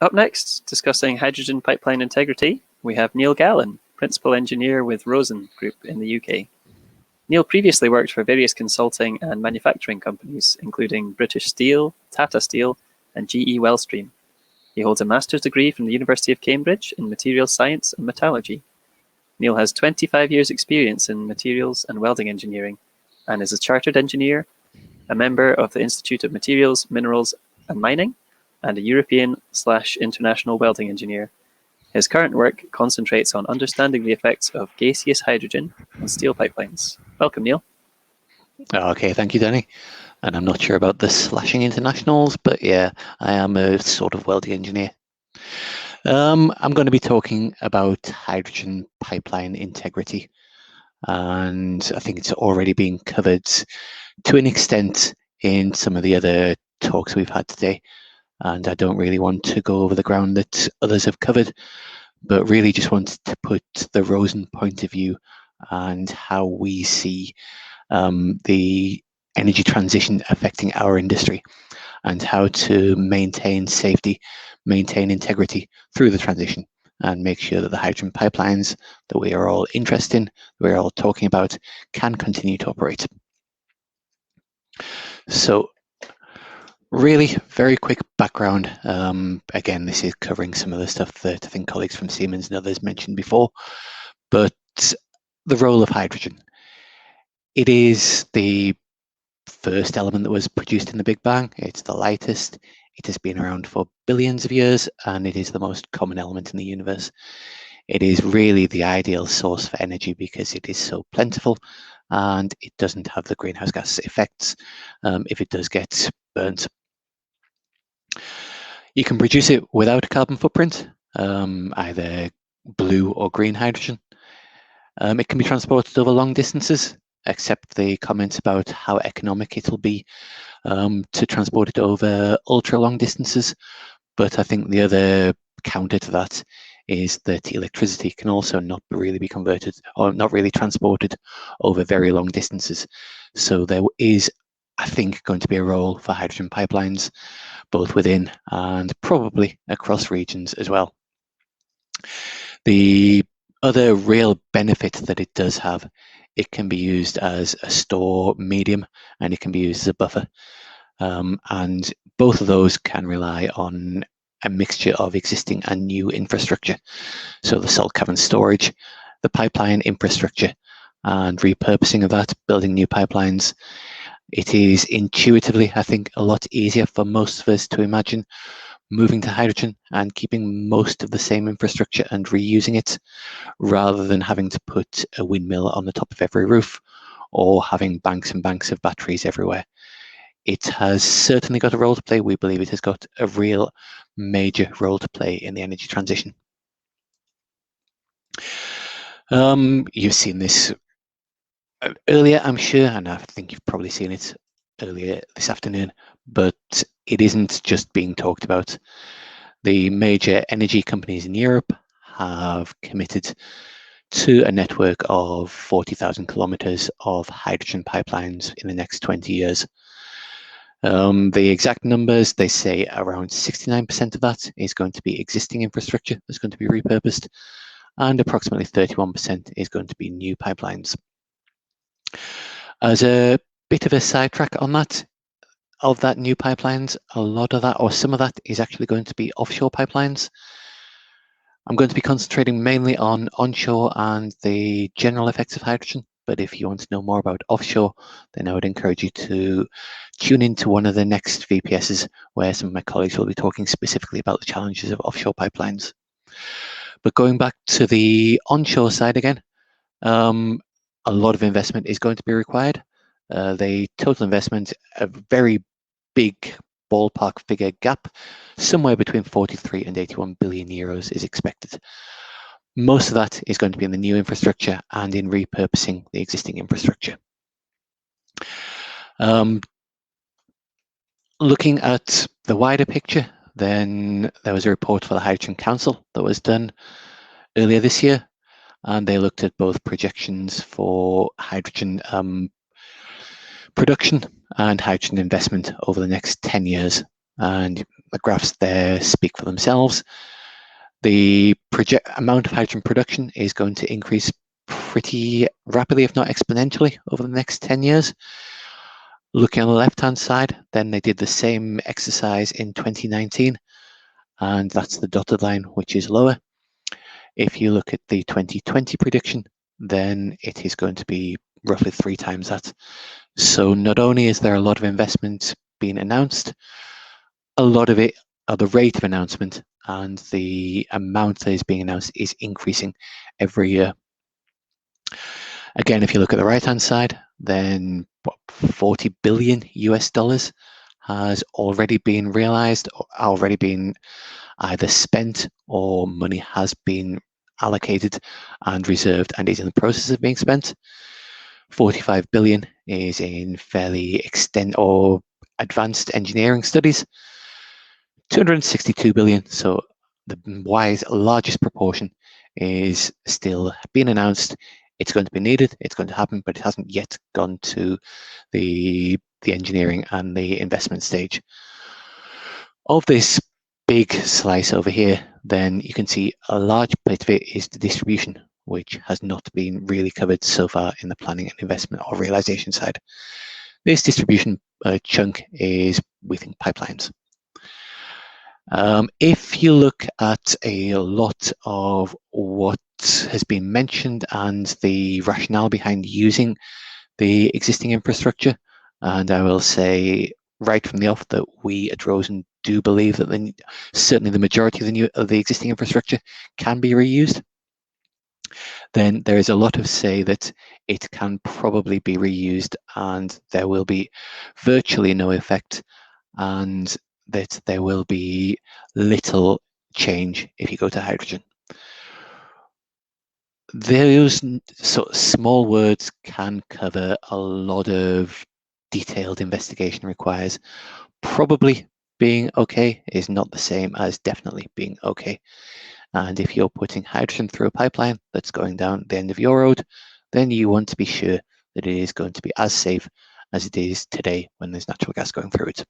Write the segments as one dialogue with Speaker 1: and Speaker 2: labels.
Speaker 1: Up next, discussing hydrogen pipeline integrity, we have Neil Gallen, Principal Engineer with ROSEN Group in the UK. Neil previously worked for various consulting and manufacturing companies, including British Steel, Tata Steel, and GE Wellstream. He holds a master's degree from the University of Cambridge in materials science and metallurgy. Neil has 25 years' experience in materials and welding engineering, and is a chartered engineer, a member of the Institute of Materials, Minerals and Mining, and a European/international welding engineer. His current work concentrates on understanding the effects of gaseous hydrogen on steel pipelines. Welcome, Neil.
Speaker 2: Okay, thank you, Danny. And I'm not sure about the slashing internationals, but yeah, I am a sort of welding engineer. I'm going to be talking about hydrogen pipeline integrity, and I think it's already been covered to an extent in some of the other talks we've had today, and I don't really want to go over the ground that others have covered, but really just wanted to put the ROSEN point of view and how we see the energy transition affecting our industry, and how to maintain safety, maintain integrity through the transition, and make sure that the hydrogen pipelines that we are all interested in, we're all talking about, can continue to operate. So really very quick background. Again, this is covering some of the stuff that I think colleagues from Siemens and others mentioned before, but the role of hydrogen. It is the first element that was produced in the Big Bang. It's the lightest. It has been around for billions of years, and it is the most common element in the universe. It is really the ideal source for energy because it is so plentiful and it doesn't have the greenhouse gas effects if it does get burnt. You can produce it without a carbon footprint, either blue or green hydrogen. It can be transported over long distances, except the comments about how economic it'll be to transport it over ultra long distances. But I think the other counter to that is that electricity can also not really be converted or not really transported over very long distances. So there is, I think, going to be a role for hydrogen pipelines, both within and probably across regions as well. The other real benefit that it does have, it can be used as a store medium and it can be used as a buffer. And both of those can rely on a mixture of existing and new infrastructure. So the salt cavern storage, the pipeline infrastructure, and repurposing of that, building new pipelines. It is intuitively, I think, a lot easier for most of us to imagine moving to hydrogen and keeping most of the same infrastructure and reusing it, rather than having to put a windmill on the top of every roof or having banks and banks of batteries everywhere. It has certainly got a role to play. We believe it has got a real major role to play in the energy transition. You've seen this earlier, I'm sure, and I think you've probably seen it earlier this afternoon, but it isn't just being talked about. The major energy companies in Europe have committed to a network of 40,000 kilometers of hydrogen pipelines in the next 20 years. The exact numbers, they say around 69% of that is going to be existing infrastructure that's going to be repurposed, and approximately 31% is going to be new pipelines. As a bit of a sidetrack on that, of that new pipelines, a lot of that, or some of that, is actually going to be offshore pipelines. I'm going to be concentrating mainly on onshore and the general effects of hydrogen, but if you want to know more about offshore, then I would encourage you to tune into one of the next VPSs where some of my colleagues will be talking specifically about the challenges of offshore pipelines. But going back to the onshore side again, a lot of investment is going to be required. The total investment, a very big ballpark figure gap, somewhere between 43 and 81 billion euros is expected. Most of that is going to be in the new infrastructure and in repurposing the existing infrastructure. Looking at the wider picture, then there was a report for the Hydrogen Council that was done earlier this year, and they looked at both projections for hydrogen production and hydrogen investment over the next 10 years. And the graphs there speak for themselves. The amount of hydrogen production is going to increase pretty rapidly, if not exponentially, over the next 10 years. Looking on the left-hand side, then they did the same exercise in 2019, and that's the dotted line, which is lower. If you look at the 2020 prediction, then it is going to be roughly 3 times that. So not only is there a lot of investment being announced, a lot of it, or the rate of announcement and the amount that is being announced is increasing every year. Again, if you look at the right-hand side, then $40 billion has already been realized, or already been either spent, or money has been allocated and reserved and is in the process of being spent. 45 billion is in fairly advanced engineering studies. 262 billion, so the largest proportion, is still being announced. It's going to be needed, it's going to happen, but it hasn't yet gone to the engineering and the investment stage. Of this big slice over here, then you can see a large bit of it is the distribution, which has not been really covered so far in the planning and investment or realization side. This distribution chunk is, we think, pipelines. If you look at a lot of what has been mentioned and the rationale behind using the existing infrastructure, and I will say right from the off that we at ROSEN do believe that certainly the majority of the existing infrastructure can be reused, then there is a lot of say that it can probably be reused and there will be virtually no effect, and that there will be little change if you go to hydrogen. Those sort of small words can cover a lot of detailed investigation requires. Probably being okay is not the same as definitely being okay. And if you're putting hydrogen through a pipeline that's going down the end of your road, then you want to be sure that it is going to be as safe as it is today when there's natural gas going through it.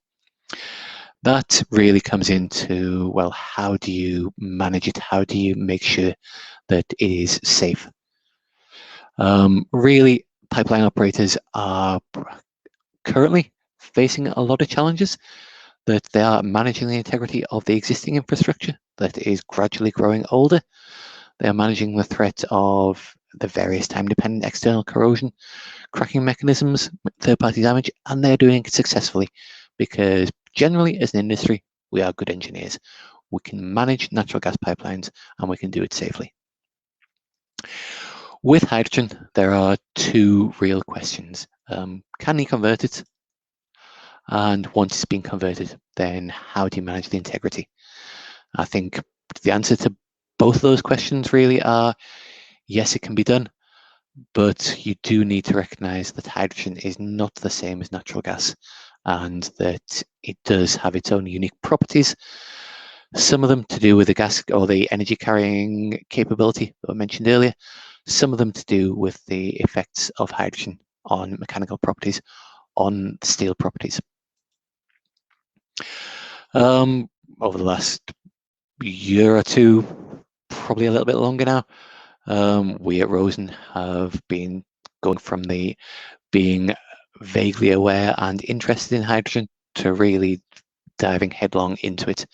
Speaker 2: That really comes into, well, how do you manage it? How do you make sure that it is safe? Really, pipeline operators are currently facing a lot of challenges, that they are managing the integrity of the existing infrastructure that is gradually growing older. They are managing the threat of the various time-dependent external corrosion, cracking mechanisms, third-party damage, and they're doing it successfully because generally as an industry, we are good engineers. We can manage natural gas pipelines and we can do it safely. With hydrogen, there are 2 real questions. Can you convert it? And once it's been converted, then how do you manage the integrity? I think the answer to both of those questions really are, yes, it can be done, but you do need to recognize that hydrogen is not the same as natural gas and that it does have its own unique properties. Some of them to do with the gas or the energy carrying capability that I mentioned earlier, some of them to do with the effects of hydrogen on mechanical properties, on steel properties. Over the last year or 2, probably a little bit longer now, we at ROSEN have been going from being vaguely aware and interested in hydrogen to really diving headlong into it.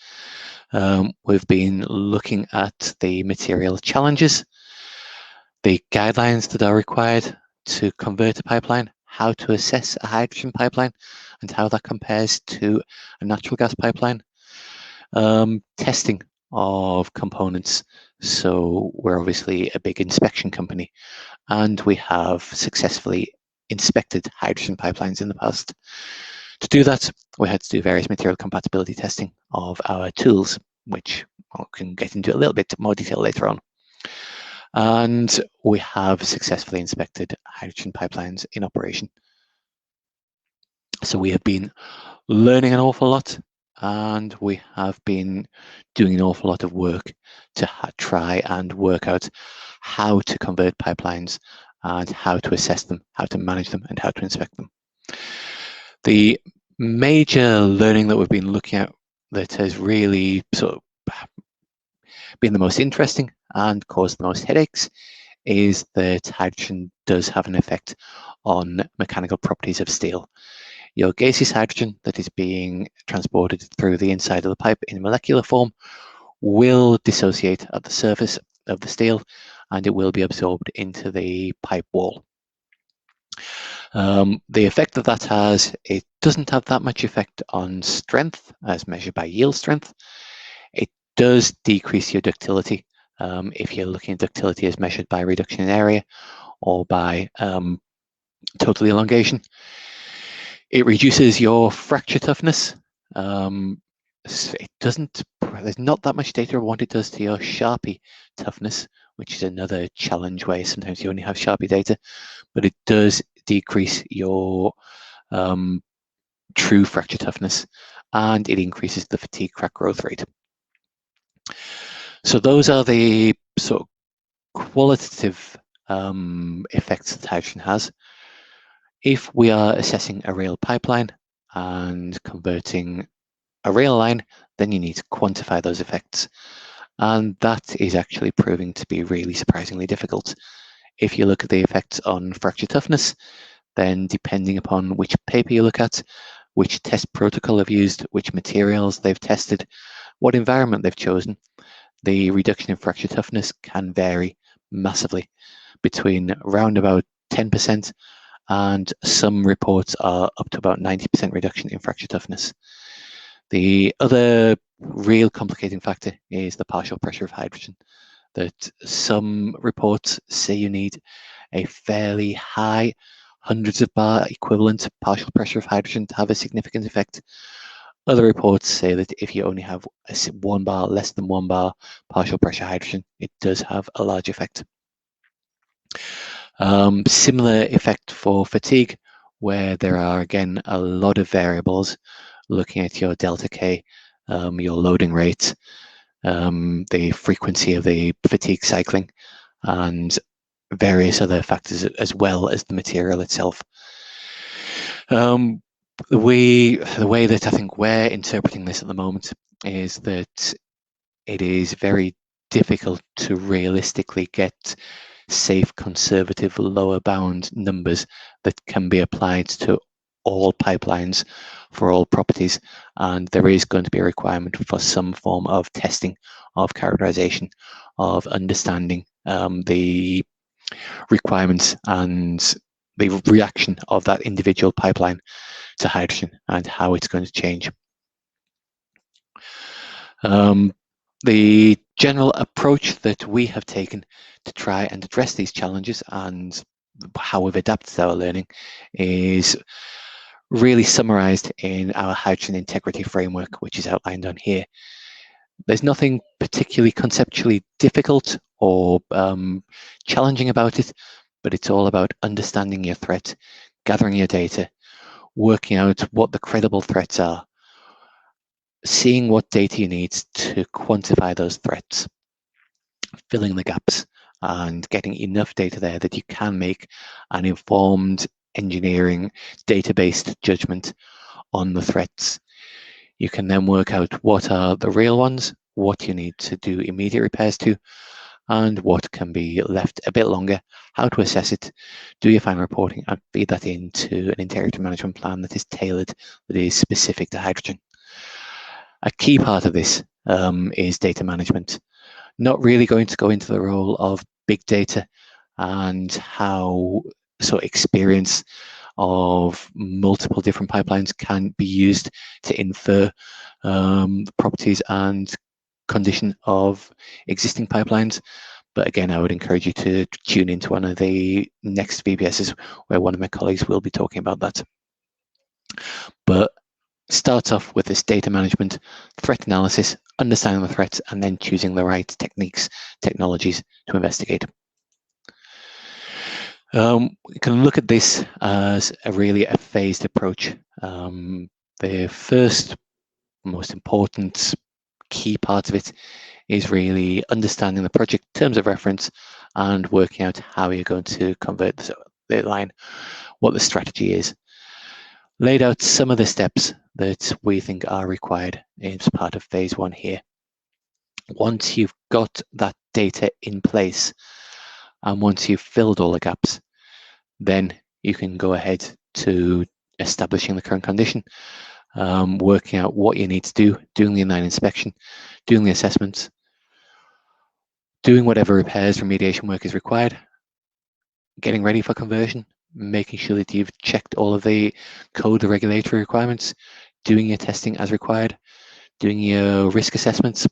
Speaker 2: We've been looking at the material challenges, the guidelines that are required to convert a pipeline, how to assess a hydrogen pipeline and how that compares to a natural gas pipeline, testing of components. So we're obviously a big inspection company and we have successfully inspected hydrogen pipelines in the past. To do that, we had to do various material compatibility testing of our tools, which I can get into a little bit more detail later on. And we have successfully inspected hydrogen pipelines in operation. So we have been learning an awful lot and we have been doing an awful lot of work to try and work out how to convert pipelines and how to assess them, how to manage them and how to inspect them. The major learning that we've been looking at that has really sort of been the most interesting and caused the most headaches is that hydrogen does have an effect on mechanical properties of steel. Your gaseous hydrogen that is being transported through the inside of the pipe in molecular form will dissociate at the surface of the steel, and it will be absorbed into the pipe wall. The effect that has, it doesn't have that much effect on strength as measured by yield strength. It does decrease your ductility if you're looking at ductility as measured by reduction in area or by total elongation. It reduces your fracture toughness. It doesn't, there's not that much data on what it does to your Sharpie toughness, which is another challenge where sometimes you only have Sharpie data, but it does decrease your true fracture toughness, and it increases the fatigue crack growth rate. So those are the sort of qualitative effects that hydrogen has. If we are assessing a rail pipeline and converting a rail line, then you need to quantify those effects. And that is actually proving to be really surprisingly difficult. If you look at the effects on fracture toughness, then depending upon which paper you look at, which test protocol they've used, which materials they've tested, what environment they've chosen, the reduction in fracture toughness can vary massively between around about 10%, and some reports are up to about 90% reduction in fracture toughness. The other real complicating factor is the partial pressure of hydrogen, that some reports say you need a fairly high, hundreds of bar equivalent partial pressure of hydrogen to have a significant effect. Other reports say that if you only have 1 bar, less than 1 bar partial pressure hydrogen, it does have a large effect. Similar effect for fatigue, where there are again a lot of variables looking at your delta K, your loading rate, the frequency of the fatigue cycling, and various other factors as well as the material itself. The way that I think we're interpreting this at the moment is that it is very difficult to realistically get safe, conservative, lower bound numbers that can be applied to all pipelines for all properties, and there is going to be a requirement for some form of testing, of characterization, of understanding the requirements and the reaction of that individual pipeline to hydrogen and how it's going to change. The general approach that we have taken to try and address these challenges and how we've adapted our learning is really summarized in our hydrogen integrity framework, which is outlined on here. There's nothing particularly conceptually difficult or challenging about it, but it's all about understanding your threat, gathering your data, working out what the credible threats are, seeing what data you need to quantify those threats, filling the gaps, and getting enough data there that you can make an informed engineering data-based judgment on the threats. You can then work out what are the real ones, what you need to do immediate repairs to, and what can be left a bit longer, how to assess it, do your final reporting, and feed that into an integrity management plan that is tailored, that is specific to hydrogen. A key part of this is data management. Not really going to go into the role of big data and how experience of multiple different pipelines can be used to infer the properties and condition of existing pipelines. But again, I would encourage you to tune into one of the next VBSs where one of my colleagues will be talking about that. But start off with this data management, threat analysis, understanding the threats, and then choosing the right techniques, technologies to investigate. We can look at this as a phased approach. The first, most important key part of it is really understanding the project terms of reference and working out how you're going to convert the line, what the strategy is. Laid out some of the steps that we think are required as part of phase 1 here. Once you've got that data in place and once you've filled all the gaps, then you can go ahead to establishing the current condition, working out what you need to do, doing the inline inspection, doing the assessments, doing whatever repairs, remediation work is required, getting ready for conversion, making sure that you've checked all of the code, the regulatory requirements, doing your testing as required, doing your risk assessments,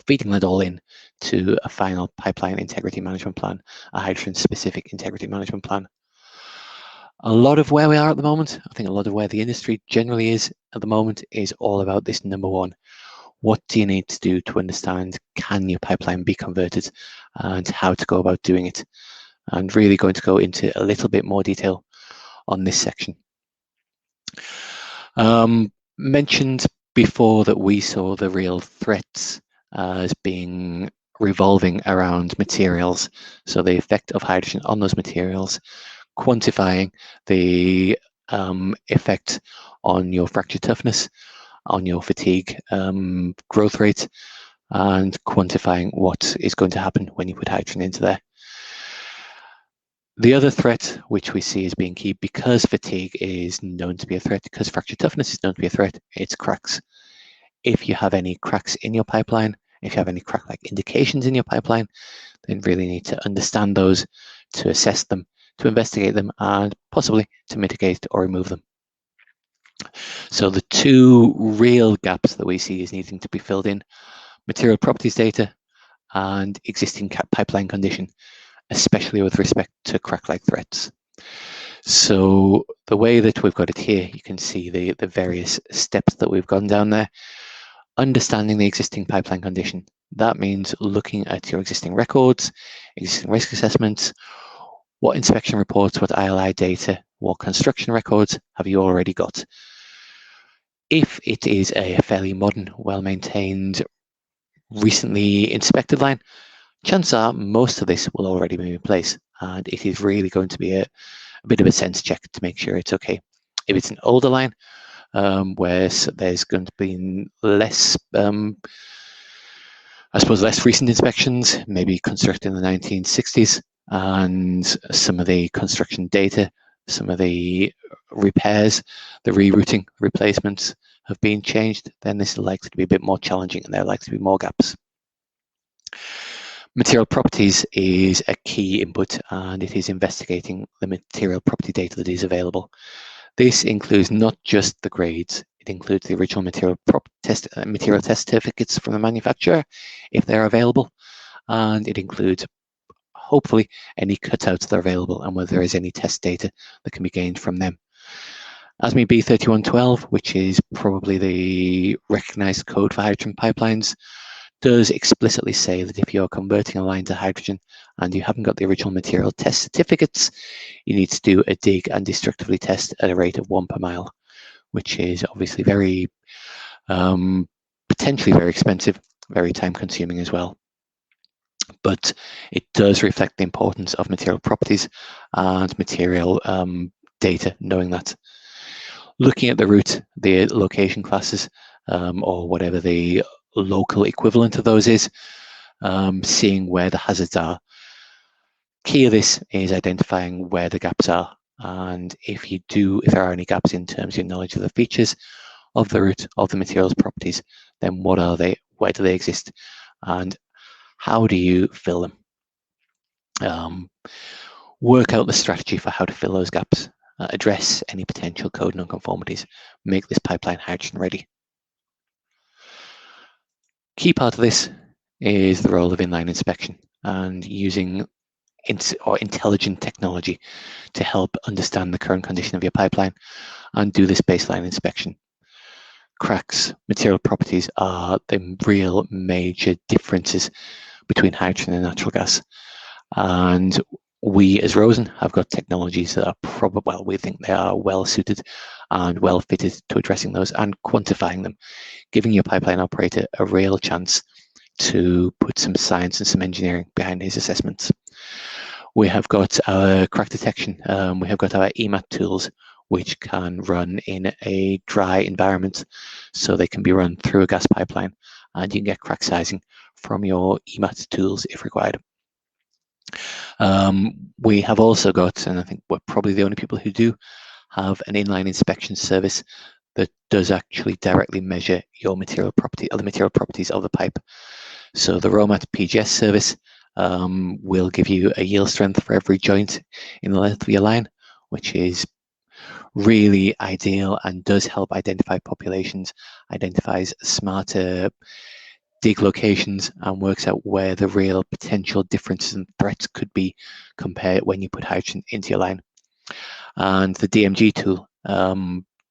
Speaker 2: feeding that all in to a final pipeline integrity management plan, a hydrogen-specific integrity management plan. A lot of where we are at the moment, I think a lot of where the industry generally is at the moment, is all about this number one. What do you need to do to understand, can your pipeline be converted, and how to go about doing it? I'm really going to go into a little bit more detail on this section. Mentioned before that we saw the real threats as being revolving around materials, so the effect of hydrogen on those materials, quantifying the effect on your fracture toughness, on your fatigue growth rate, and quantifying what is going to happen when you put hydrogen into there. The other threat which we see as being key, because fatigue is known to be a threat, because fracture toughness is known to be a threat, it's cracks. If you have any cracks in your pipeline, if you have any crack-like indications in your pipeline, then really need to understand those, to assess them, to investigate them, and possibly to mitigate or remove them. So the two real gaps that we see is needing to be filled in: material properties data and existing pipeline condition, especially with respect to crack-like threats. So the way that we've got it here, you can see the various steps that we've gone down there. Understanding the existing pipeline condition. That means looking at your existing records, existing risk assessments, what inspection reports, what ILI data, what construction records have you already got. If it is a fairly modern, well-maintained, recently inspected line, chances are most of this will already be in place, and it is really going to be a bit of a sense check to make sure it's okay. If it's an older line, where there's going to be less, I suppose, less recent inspections, maybe constructed in the 1960s, and some of the construction data, some of the repairs, the rerouting, replacements have been changed, then this is likely to be a bit more challenging and there are likely to be more gaps. Material properties is a key input, and it is investigating the material property data that is available. This includes not just the grades, it includes the original material test certificates from the manufacturer, if they're available, and it includes, hopefully, any cutouts that are available and whether there is any test data that can be gained from them. ASME B3112, which is probably the recognized code for hydrogen pipelines, does explicitly say that if you're converting a line to hydrogen and you haven't got the original material test certificates, you need to do a dig and destructively test at a rate of 1 per mile, which is obviously very, potentially very expensive, very time consuming as well. But it does reflect the importance of material properties and material data, knowing that. Looking at the route, the location classes, or whatever the local equivalent of those is, seeing where the hazards are. Key of this is identifying where the gaps are, and if there are any gaps in terms of your knowledge of the features of the route, of the materials properties, then what are they, where do they exist, and how do you fill them? Work out the strategy for how to fill those gaps, address any potential code nonconformities, make this pipeline hydrogen ready. Key part of this is the role of inline inspection and using intelligent technology to help understand the current condition of your pipeline and do this baseline inspection. Cracks, material properties are the real major differences between hydrogen and natural gas. And we as ROSEN have got technologies that are we think they are well suited and well fitted to addressing those and quantifying them, giving your pipeline operator a real chance to put some science and some engineering behind his assessments. We have got our crack detection, we have got our EMAT tools, which can run in a dry environment, so they can be run through a gas pipeline, and you can get crack sizing from your EMAT tools if required. We have also got, and I think we're probably the only people who do, have an inline inspection service that does actually directly measure your material property or the material properties of the pipe. So the ROMAT PGS service will give you a yield strength for every joint in the length of your line, which is really ideal and does help identify populations, identifies smarter dig locations, and works out where the real potential differences and threats could be compared when you put hydrogen into your line. And the DMG tool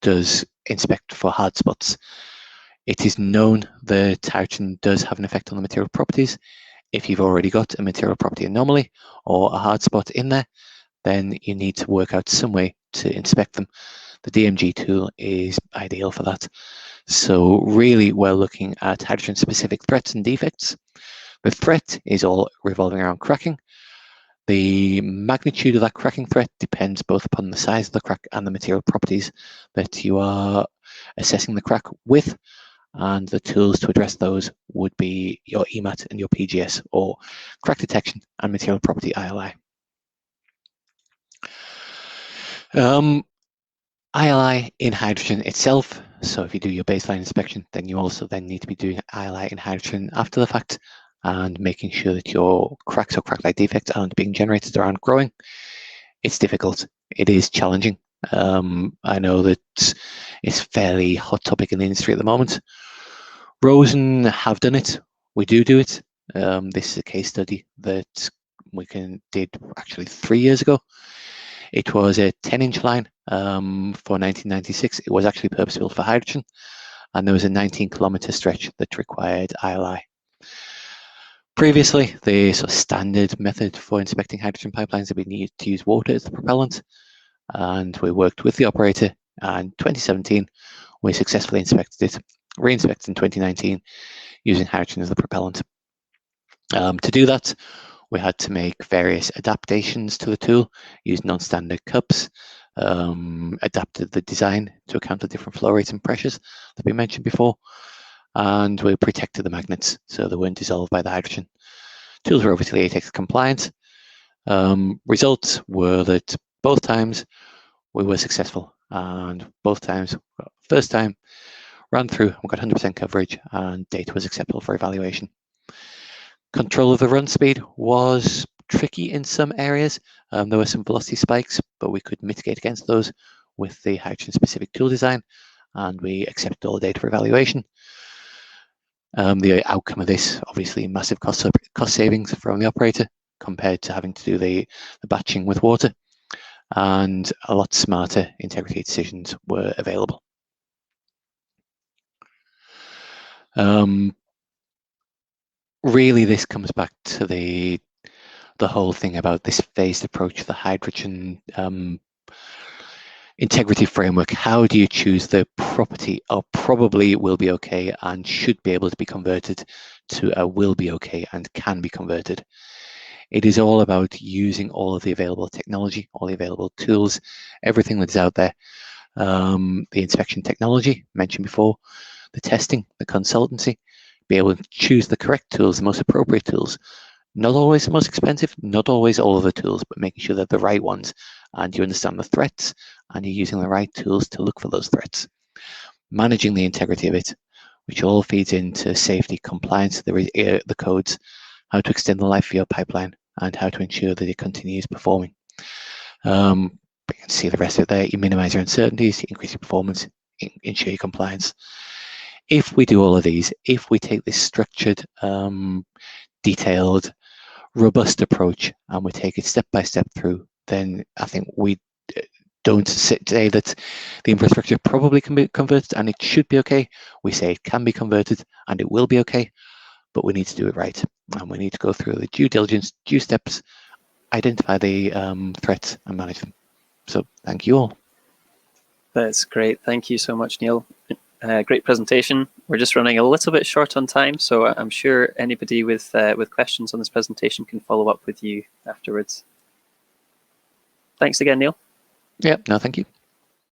Speaker 2: does inspect for hard spots. It is known that hydrogen does have an effect on the material properties. If you've already got a material property anomaly or a hard spot in there, then you need to work out some way to inspect them. The DMG tool is ideal for that. So really, we're looking at hydrogen-specific threats and defects. The threat is all revolving around cracking. The magnitude of that cracking threat depends both upon the size of the crack and the material properties that you are assessing the crack with, and the tools to address those would be your EMAT and your PGS, or crack detection and material property ILI. ILI in hydrogen itself, so if you do your baseline inspection, then you also then need to be doing ILI in hydrogen after the fact, and making sure that your cracks or crack-like defects aren't being generated or aren't growing. It's difficult. It is challenging. I know that it's a fairly hot topic in the industry at the moment. ROSEN have done it. We do it. This is a case study that we did actually 3 years ago. It was a 10-inch line for 1996. It was actually purpose-built for hydrogen, and there was a 19-kilometer stretch that required ILI. Previously, the sort of standard method for inspecting hydrogen pipelines had been used to use water as the propellant, and we worked with the operator, and in 2017 we successfully inspected it, re-inspected in 2019 using hydrogen as the propellant. To do that, we had to make various adaptations to the tool, use non-standard cups, adapted the design to account for different flow rates and pressures that we mentioned before, and we protected the magnets so they weren't dissolved by the hydrogen. Tools were obviously ATEX compliant. Results were that both times we were successful, and both times, first time ran through, we got 100% coverage, and data was acceptable for evaluation. Control of the run speed was tricky in some areas. There were some velocity spikes, but we could mitigate against those with the hydrogen-specific tool design, and we accepted all the data for evaluation. The outcome of this, obviously, massive cost savings from the operator compared to having to do the batching with water, and a lot smarter integrity decisions were available. Really, this comes back to the whole thing about this phased approach to the hydrogen integrity framework. How do you choose the property of probably will be okay and should be able to be converted to a will be okay and can be converted? It is all about using all of the available technology, all the available tools, everything that's out there. The inspection technology mentioned before, the testing, the consultancy, be able to choose the correct tools, the most appropriate tools. Not always the most expensive, not always all of the tools, but making sure that they're the right ones, and you understand the threats, and you're using the right tools to look for those threats. Managing the integrity of it, which all feeds into safety, compliance, the codes, how to extend the life of your pipeline, and how to ensure that it continues performing. You can see the rest of it there. You minimize your uncertainties, you increase your performance, ensure your compliance. If we do all of these, if we take this structured, detailed, robust approach, and we take it step by step through, then I think we don't say that the infrastructure probably can be converted and it should be okay. We say it can be converted and it will be okay, but we need to do it right, and we need to go through the due diligence, due steps, identify the threats and manage them. So thank you all.
Speaker 1: That's great. Thank you so much, Neil. Great presentation. We're just running a little bit short on time, so I'm sure anybody with questions on this presentation can follow up with you afterwards. Thanks again, Neil.
Speaker 2: Yeah, no, thank you.